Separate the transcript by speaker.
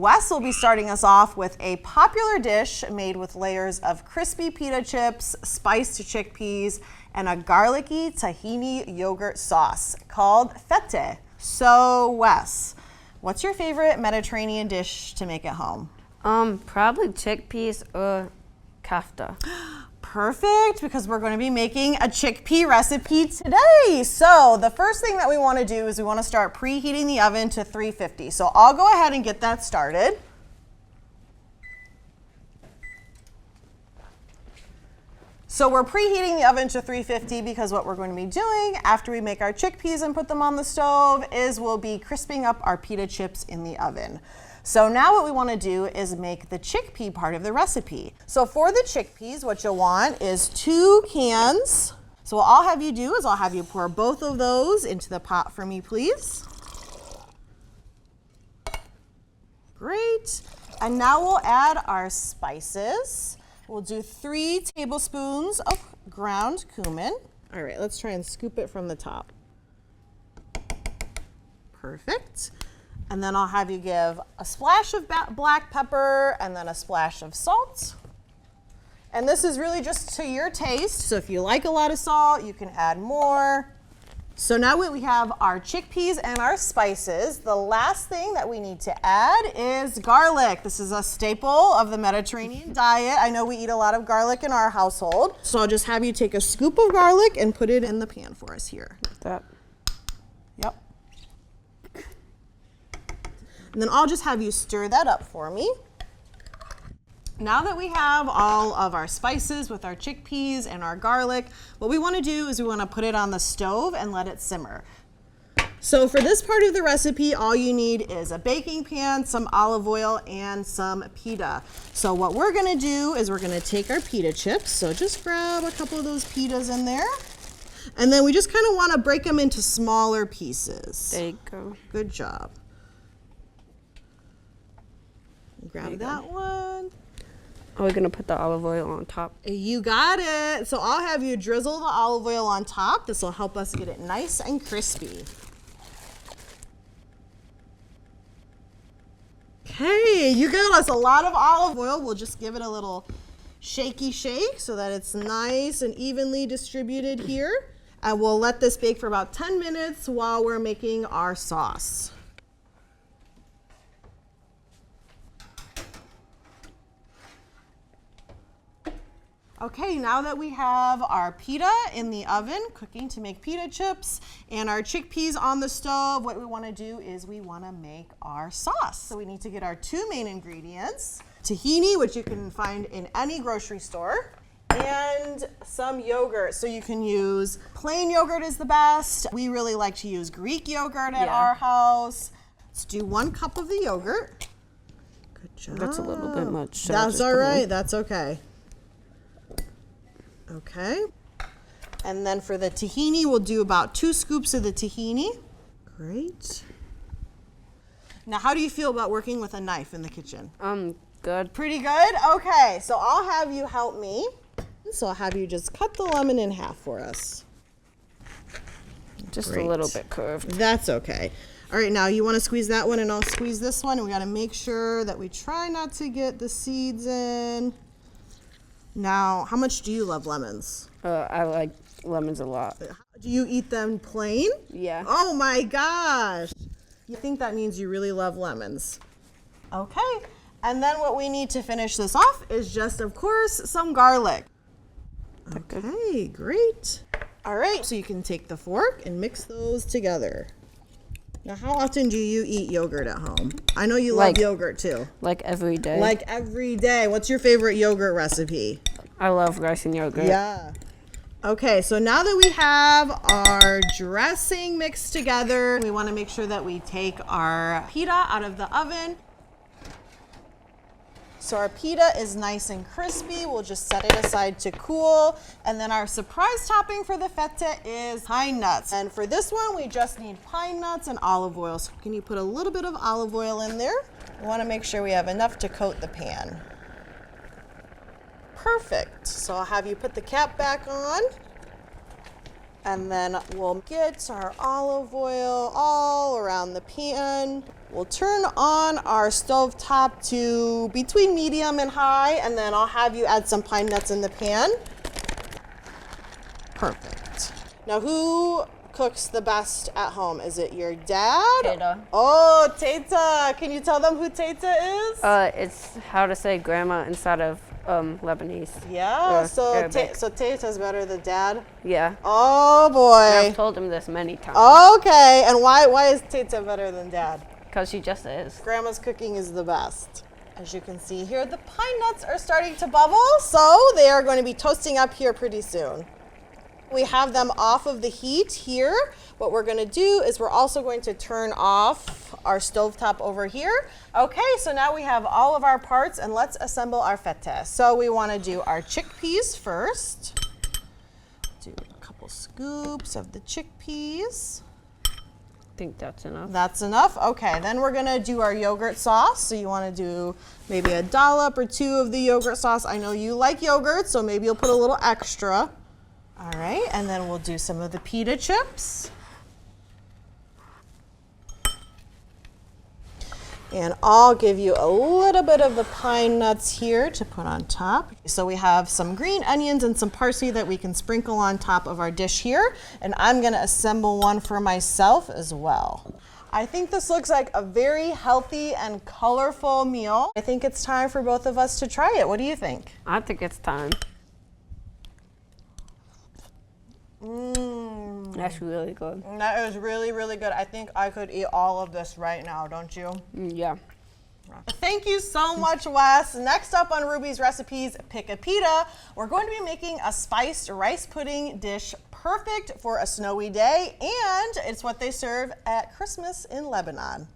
Speaker 1: Wes will be starting us off with a popular dish made with layers of crispy pita chips, spiced chickpeas, and a garlicky tahini yogurt sauce called Fatteh. So Wes, what's your favorite Mediterranean dish to make at home?
Speaker 2: Probably chickpeas or kafta.
Speaker 1: Perfect, because we're going to be making a chickpea recipe today. So the first thing that we want to do is we want to start preheating the oven to 350. So I'll go ahead and get that started. So we're preheating the oven to 350 because what we're going to be doing after we make our chickpeas and put them on the stove is we'll be crisping up our pita chips in the oven. So now what we want to do is make the chickpea part of the recipe. So for the chickpeas, what you'll want is 2 cans. So what I'll have you do is I'll have you pour both of those into the pot for me, please. Great. And now we'll add our spices. We'll do 3 tablespoons of ground cumin. All right, let's try and scoop it from the top. Perfect. And then I'll have you give a splash of black pepper and then a splash of salt. And this is really just to your taste. So if you like a lot of salt, you can add more. So now we have our chickpeas and our spices. The last thing that we need to add is garlic. This is a staple of the Mediterranean diet. I know we eat a lot of garlic in our household. So I'll just have you take a scoop of garlic and put it in the pan for us here.
Speaker 2: That.
Speaker 1: Yep. And then I'll just have you stir that up for me. Now that we have all of our spices with our chickpeas and our garlic, what we want to do is we want to put it on the stove and let it simmer. So for this part of the recipe, all you need is a baking pan, some olive oil, and some pita. So what we're going to do is we're going to take our pita chips. So just grab a couple of those pitas in there. And then we just kind of want to break them into smaller pieces.
Speaker 2: There you go.
Speaker 1: Good job. Grab that one.
Speaker 2: Are we gonna put the olive oil on top?
Speaker 1: You got it. So I'll have you drizzle the olive oil on top. This will help us get it nice and crispy. Okay, you got us a lot of olive oil. We'll just give it a little shaky shake so that it's nice and evenly distributed here. And we'll let this bake for about 10 minutes while we're making our sauce. Okay, now that we have our pita in the oven cooking to make pita chips and our chickpeas on the stove, what we want to do is we want to make our sauce. So we need to get our 2 main ingredients, tahini, which you can find in any grocery store, and some yogurt. So you can use plain yogurt is the best. We really like to use Greek yogurt at our house. Let's do 1 cup of the yogurt. Good job.
Speaker 2: That's a little bit much. So
Speaker 1: That's all right. That's okay. Okay, and then for the tahini, we'll do about 2 scoops of the tahini. Great. Now, how do you feel about working with a knife in the kitchen?
Speaker 2: Good.
Speaker 1: Pretty good? Okay, so I'll have you help me. So I'll have you just cut the lemon in half for us.
Speaker 2: Just
Speaker 1: Great.
Speaker 2: a little bit curved.
Speaker 1: That's okay. All right, now you want to squeeze that one and I'll squeeze this one. And we got to make sure that we try not to get the seeds in. Now, how much do you love lemons?
Speaker 2: I like lemons a lot.
Speaker 1: Do you eat them plain?
Speaker 2: Yeah.
Speaker 1: Oh my gosh. You think that means you really love lemons. Okay. And then what we need to finish this off is just, of course, some garlic. Okay, great. All right, so you can take the fork and mix those together. Now, how often do you eat yogurt at home? I know you love yogurt too.
Speaker 2: Like every day.
Speaker 1: Like every day. What's your favorite yogurt recipe?
Speaker 2: I love rice and yogurt.
Speaker 1: Yeah. Okay, so now that we have our dressing mixed together, we want to make sure that we take our pita out of the oven. So our pita is nice and crispy. We'll just set it aside to cool. And then our surprise topping for the fatteh is pine nuts. And for this one, we just need pine nuts and olive oil. So can you put a little bit of olive oil in there? We want to make sure we have enough to coat the pan. Perfect. So I'll have you put the cap back on. And then we'll get our olive oil all around the pan. We'll turn on our stovetop to between medium and high, and then I'll have you add some pine nuts in the pan. Perfect. Now, who cooks the best at home? Is it your dad?
Speaker 2: Pita.
Speaker 1: Oh, Tata. Can you tell them who Tata is?
Speaker 2: It's how to say grandma instead of Lebanese.
Speaker 1: Yeah, so
Speaker 2: Arabic.
Speaker 1: so Tata's better than dad?
Speaker 2: Yeah.
Speaker 1: Oh,
Speaker 2: And
Speaker 1: boy.
Speaker 2: I've told him this many times.
Speaker 1: Okay, and why is Tata better than dad?
Speaker 2: Because she just is.
Speaker 1: Grandma's cooking is the best. As you can see here, the pine nuts are starting to bubble, so they are going to be toasting up here pretty soon. We have them off of the heat here. What we're going to do is we're also going to turn off our stovetop over here. Okay, so now we have all of our parts, and let's assemble our fatteh. So we want to do our chickpeas first. Do a couple scoops of the chickpeas.
Speaker 2: I think that's enough.
Speaker 1: That's enough? Okay, then we're gonna do our yogurt sauce. So you wanna do maybe a dollop or two of the yogurt sauce. I know you like yogurt, so maybe you'll put a little extra. All right, and then we'll do some of the pita chips. And I'll give you a little bit of the pine nuts here to put on top. So we have some green onions and some parsley that we can sprinkle on top of our dish here. And I'm gonna assemble one for myself as well. I think this looks like a very healthy and colorful meal. I think it's time for both of us to try it. What do you think?
Speaker 2: I think it's time. That's really good.
Speaker 1: That is really, really good. I think I could eat all of this right now, don't you?
Speaker 2: Yeah.
Speaker 1: Thank you so much, Wes. Next up on Ruby's Recipes, Pick a Pita, we're going to be making a spiced rice pudding dish perfect for a snowy day, and it's what they serve at Christmas in Lebanon.